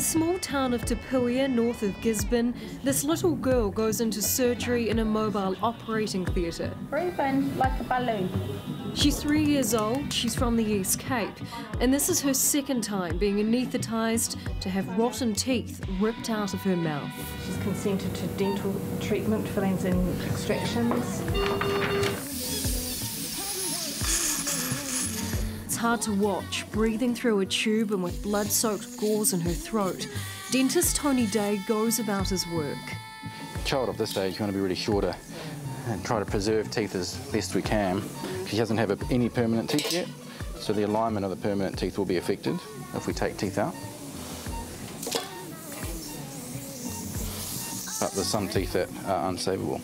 In the small town of Te Puia, north of Gisborne, this little girl goes into surgery in a mobile operating theatre. Breathing like a balloon. She's 3 years old, she's from the East Cape, and this is her second time being anaesthetised to have rotten teeth ripped out of her mouth. She's consented to dental treatment, fillings and extractions. It's hard to watch, breathing through a tube and with blood-soaked gauze in her throat. Dentist Tony Day goes about his work. A child of this age, you want to be really sure to and try to preserve teeth as best we can. She doesn't have any permanent teeth yet, so the alignment of the permanent teeth will be affected if we take teeth out. But there's some teeth that are unsavable.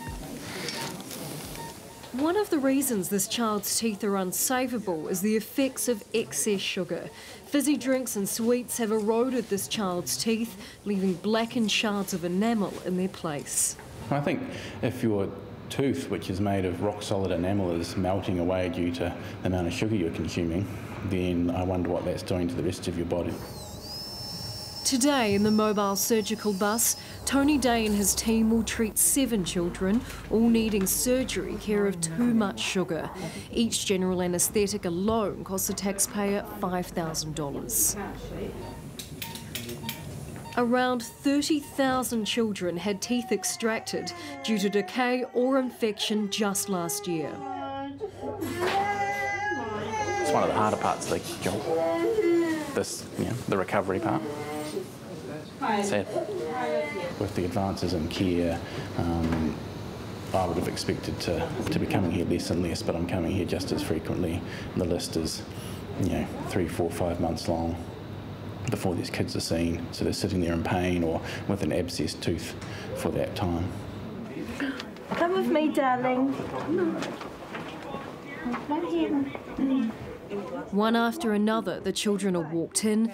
One of the reasons this child's teeth are unsavable is the effects of excess sugar. Fizzy drinks and sweets have eroded this child's teeth, leaving blackened shards of enamel in their place. I think if your tooth, which is made of rock-solid enamel, is melting away due to the amount of sugar you're consuming, then I wonder what that's doing to the rest of your body. Today, in the mobile surgical bus, Tony Day and his team will treat 7 children, all needing surgery care of too much sugar. Each general anaesthetic alone costs the taxpayer $5,000. Around 30,000 children had teeth extracted due to decay or infection just last year. It's one of the harder parts of the job, the recovery part. Sad. With the advances in care, I would have expected to be coming here less and less, but I'm coming here just as frequently. The list is, 3, 4, 5 months long before these kids are seen, so they're sitting there in pain or with an abscessed tooth for that time. Come with me, darling. One after another, the children are walked in,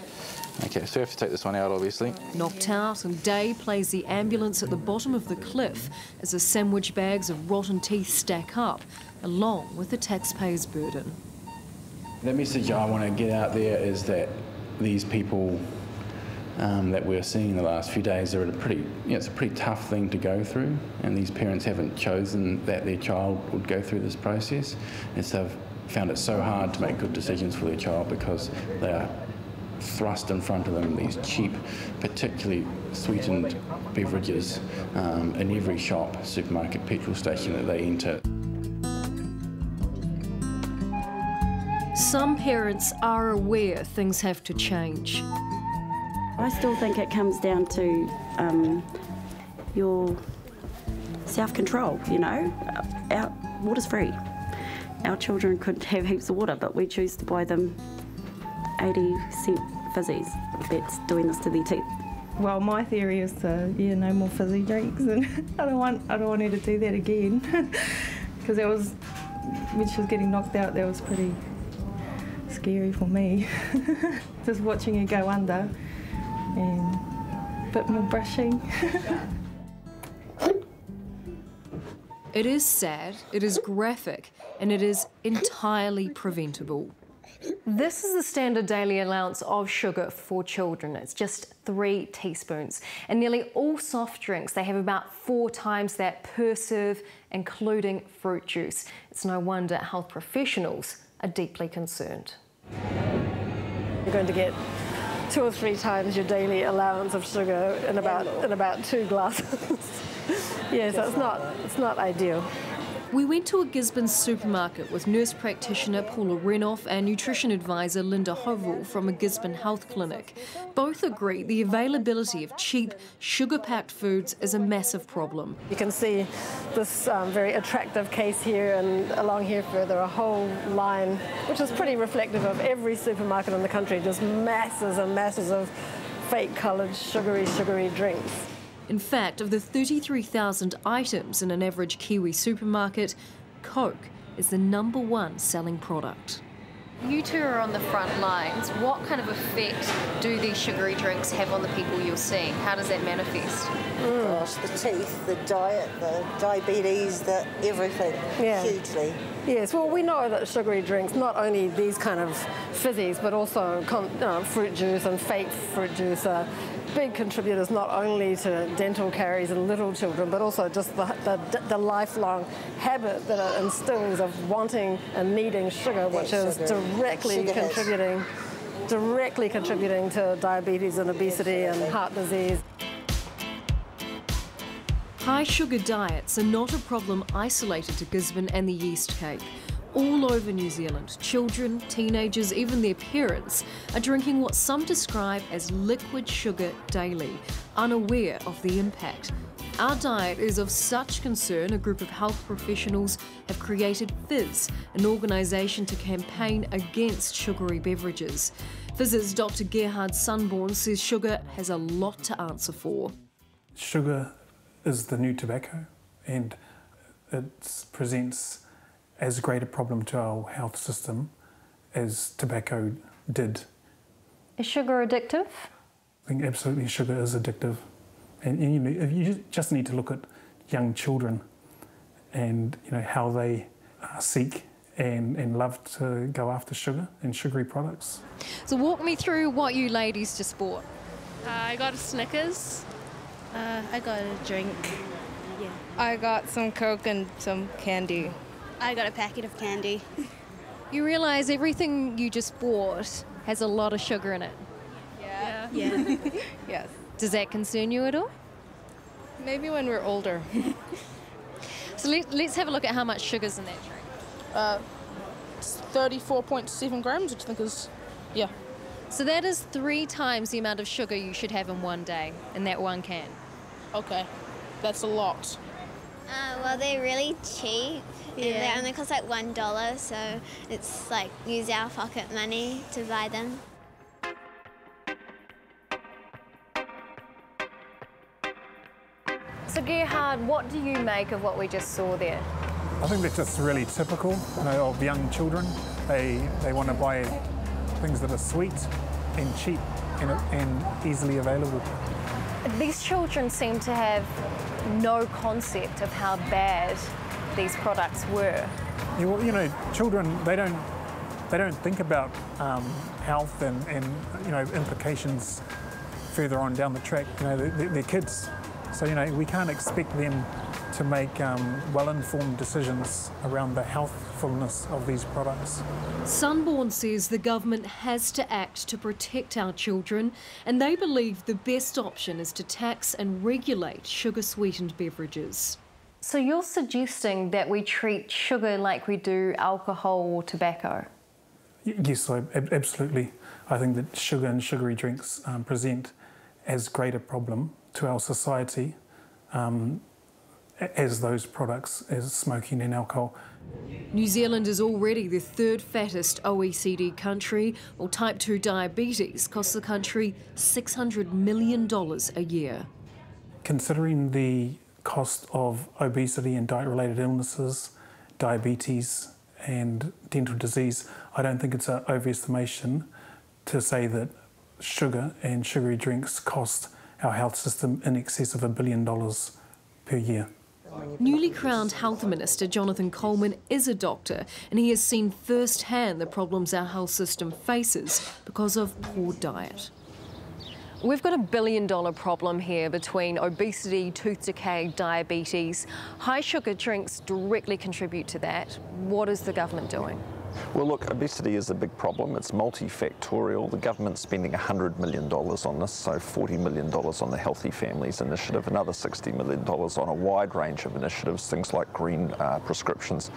Okay, so we have to take this one out, obviously. knocked out, and Day plays the ambulance at the bottom of the cliff as the sandwich bags of rotten teeth stack up, along with the taxpayer's burden. The message I want to get out there is that these people that we're seeing in the last few days are it's a pretty tough thing to go through, and these parents haven't chosen that their child would go through this process, and so they've found it so hard to make good decisions for their child because they are thrust in front of them these cheap, particularly sweetened beverages in every shop, supermarket, petrol station that they enter. Some parents are aware things have to change. I still think it comes down to your self-control, Our water's free. Our children could have heaps of water, but we choose to buy them 80-cent fizzies. That's doing this to their teeth. Well, my theory is no more fizzy drinks, and I don't want her to do that again. Because when she was getting knocked out, that was pretty scary for me. Just watching her go under, and a bit more brushing. It is sad, it is graphic, and it is entirely preventable. This is the standard daily allowance of sugar for children. It's just 3 teaspoons. And nearly all soft drinks, they have about 4 times that per serve, including fruit juice. It's no wonder health professionals are deeply concerned. You're going to get 2 or 3 times your daily allowance of sugar in about 2 glasses. Yeah, so it's not ideal. We went to a Gisborne supermarket with nurse practitioner Paula Renoff and nutrition advisor Linda Hovel from a Gisborne health clinic. Both agree the availability of cheap, sugar-packed foods is a massive problem. You can see this very attractive case here, and along here further a whole line, which is pretty reflective of every supermarket in the country, just masses and masses of fake-coloured, sugary drinks. In fact, of the 33,000 items in an average Kiwi supermarket, Coke is the #1 selling product. You two are on the front lines. What kind of effect do these sugary drinks have on the people you're seeing? How does that manifest? Gosh, the teeth, the diet, the diabetes, the everything, hugely. Yes, well, we know that sugary drinks, not only these kind of fizzies, but also fruit juice and fake fruit juice, big contributors not only to dental caries in little children, but also just the lifelong habit that it instills of wanting and needing sugar, which is directly contributing to diabetes and obesity and heart disease. High sugar diets are not a problem isolated to Gisborne and the East Cape. All over New Zealand, children, teenagers, even their parents are drinking what some describe as liquid sugar daily, unaware of the impact. Our diet is of such concern, a group of health professionals have created Fizz, an organisation to campaign against sugary beverages. Fizz's Dr. Gerhard Sunborn says sugar has a lot to answer for. Sugar is the new tobacco, and it presents as great a problem to our health system as tobacco did. Is sugar addictive? I think absolutely sugar is addictive. And you just need to look at young children and how they seek and love to go after sugar and sugary products. So walk me through what you ladies just bought. I got a Snickers. I got a drink. Yeah. I got some Coke and some candy. I got a packet of candy. You realise everything you just bought has a lot of sugar in it. Yeah. Yes. Does that concern you at all? Maybe when we're older. So let's have a look at how much sugar's in that drink. 34.7 grams, which I think is, yeah. So that is 3 times the amount of sugar you should have in one day, in that one can. Okay, that's a lot. Well, they're really cheap. Yeah. And they only cost like $1, so it's like use our pocket money to buy them. So Gerhard, what do you make of what we just saw there? I think that's just really typical of young children. They want to buy things that are sweet and cheap and easily available. These children seem to have no concept of how bad these products were. Children, they don't think about health and implications further on down the track. They're kids, so we can't expect them to make well-informed decisions around the healthfulness of these products. Sunborn says the government has to act to protect our children, and they believe the best option is to tax and regulate sugar-sweetened beverages. So you're suggesting that we treat sugar like we do alcohol or tobacco? Yes, absolutely. I think that sugar and sugary drinks present as great a problem to our society as those products, as smoking and alcohol. New Zealand is already the 3rd fattest OECD country, while type 2 diabetes costs the country $600 million a year. Considering the cost of obesity and diet-related illnesses, diabetes and dental disease, I don't think it's an overestimation to say that sugar and sugary drinks cost our health system in excess of $1 billion per year. Newly crowned Health Minister Jonathan Coleman is a doctor, and he has seen firsthand the problems our health system faces because of poor diet. We've got $1 billion problem here between obesity, tooth decay, diabetes. High sugar drinks directly contribute to that. What is the government doing? Well, look, obesity is a big problem. It's multifactorial. The government's spending $100 million on this, so $40 million on the Healthy Families Initiative, another $60 million on a wide range of initiatives, things like green prescriptions,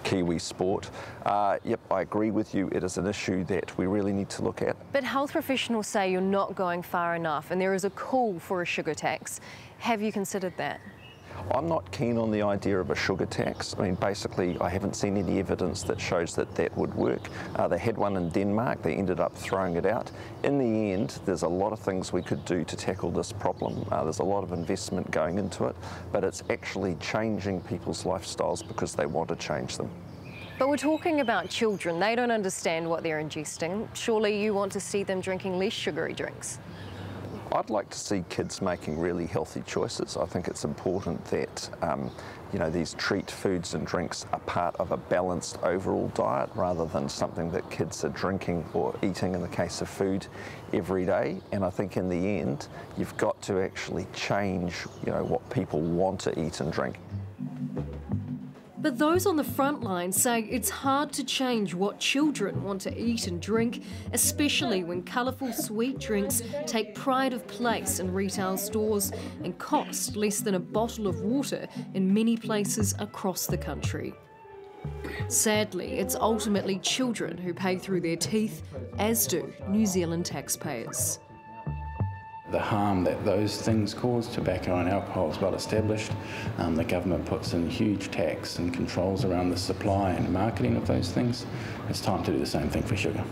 Kiwi Sport. Yep, I agree with you. It is an issue that we really need to look at. But health professionals say you're not going far enough, and there is a call for a sugar tax. Have you considered that? I'm not keen on the idea of a sugar tax. I mean, basically, I haven't seen any evidence that shows that that would work. They had one in Denmark. They ended up throwing it out. In the end, there's a lot of things we could do to tackle this problem. There's a lot of investment going into it, but it's actually changing people's lifestyles because they want to change them. But we're talking about children. They don't understand what they're ingesting. Surely you want to see them drinking less sugary drinks? I'd like to see kids making really healthy choices. I think it's important that you know, these treat foods and drinks are part of a balanced overall diet rather than something that kids are drinking or eating in the case of food every day. And I think in the end, you've got to actually change, you know, what people want to eat and drink. But those on the front line say it's hard to change what children want to eat and drink, especially when colourful sweet drinks take pride of place in retail stores and cost less than a bottle of water in many places across the country. Sadly, it's ultimately children who pay through their teeth, as do New Zealand taxpayers. The harm that those things cause, tobacco and alcohol, is well established. The government puts in huge tax and controls around the supply and marketing of those things. It's time to do the same thing for sugar.